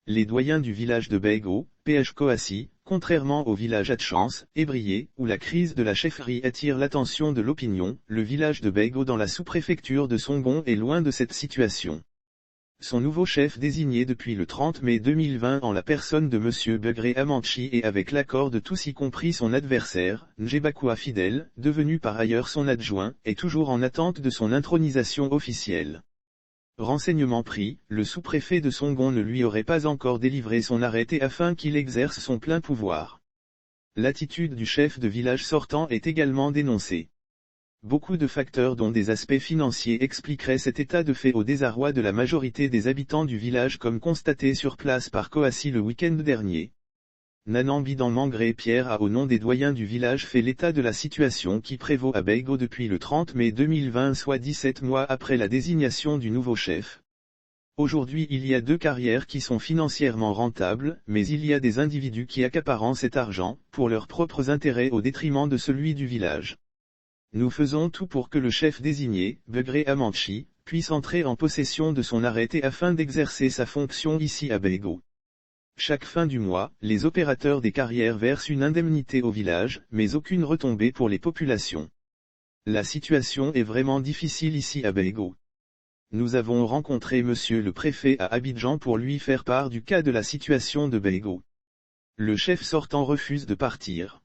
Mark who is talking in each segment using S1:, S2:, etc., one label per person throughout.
S1: Les doyens du village de Baigo, PH Coassi, contrairement au village Hatchance, Ébrié, où la crise de la chefferie attire l'attention de l'opinion, le village de Baigo dans la sous-préfecture de Songon est loin de cette situation. Son nouveau chef désigné depuis le 30 mai 2020 en la personne de M. Begré Amanchi et avec l'accord de tous y compris son adversaire, Njebakua Fidel, devenu par ailleurs son adjoint, est toujours en attente de son intronisation officielle. Renseignement pris, le sous-préfet de Songon ne lui aurait pas encore délivré son arrêté afin qu'il exerce son plein pouvoir. L'attitude du chef de village sortant est également dénoncée. Beaucoup de facteurs dont des aspects financiers expliqueraient cet état de fait au désarroi de la majorité des habitants du village comme constaté sur place par Coassi le week-end dernier. Nanambi dans Mangré Pierre a au nom des doyens du village fait l'état de la situation qui prévaut à Baigo depuis le 30 mai 2020 soit 17 mois après la désignation du nouveau chef. Aujourd'hui il y a deux carrières qui sont financièrement rentables, mais il y a des individus qui accaparent cet argent, pour leurs propres intérêts au détriment de celui du village. Nous faisons tout pour que le chef désigné, Begré Amanchi, puisse entrer en possession de son arrêté afin d'exercer sa fonction ici à Baigo. Chaque fin du mois, les opérateurs des carrières versent une indemnité au village, mais aucune retombée pour les populations. La situation est vraiment difficile ici à Baigo. Nous avons rencontré monsieur le préfet à Abidjan pour lui faire part du cas de la situation de Baigo. Le chef sortant refuse de partir.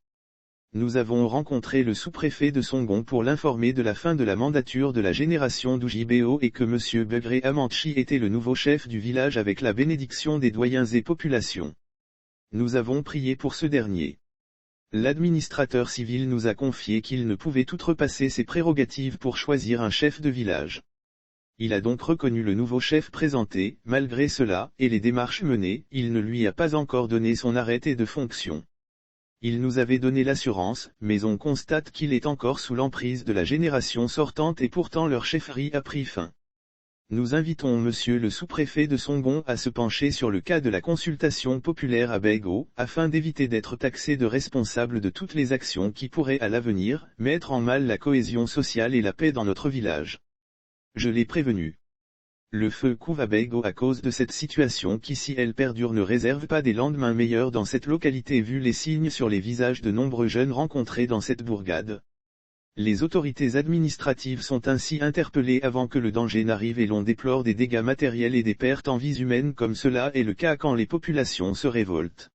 S1: Nous avons rencontré le sous-préfet de Songon pour l'informer de la fin de la mandature de la génération d'Oujibo et que M. Begré Amanchi était le nouveau chef du village avec la bénédiction des doyens et populations. Nous avons prié pour ce dernier. L'administrateur civil nous a confié qu'il ne pouvait outrepasser ses prérogatives pour choisir un chef de village. Il a donc reconnu le nouveau chef présenté, malgré cela, et les démarches menées, il ne lui a pas encore donné son arrêté de fonction. Il nous avait donné l'assurance, mais on constate qu'il est encore sous l'emprise de la génération sortante et pourtant leur chefferie a pris fin. Nous invitons monsieur le sous-préfet de Songon à se pencher sur le cas de la consultation populaire à Baigo, afin d'éviter d'être taxé de responsable de toutes les actions qui pourraient à l'avenir, mettre en mal la cohésion sociale et la paix dans notre village. Je l'ai prévenu. Le feu couve à Baigo à cause de cette situation qui si elle perdure ne réserve pas des lendemains meilleurs dans cette localité vu les signes sur les visages de nombreux jeunes rencontrés dans cette bourgade. Les autorités administratives sont ainsi interpellées avant que le danger n'arrive et l'on déplore des dégâts matériels et des pertes en vies humaines comme cela est le cas quand les populations se révoltent.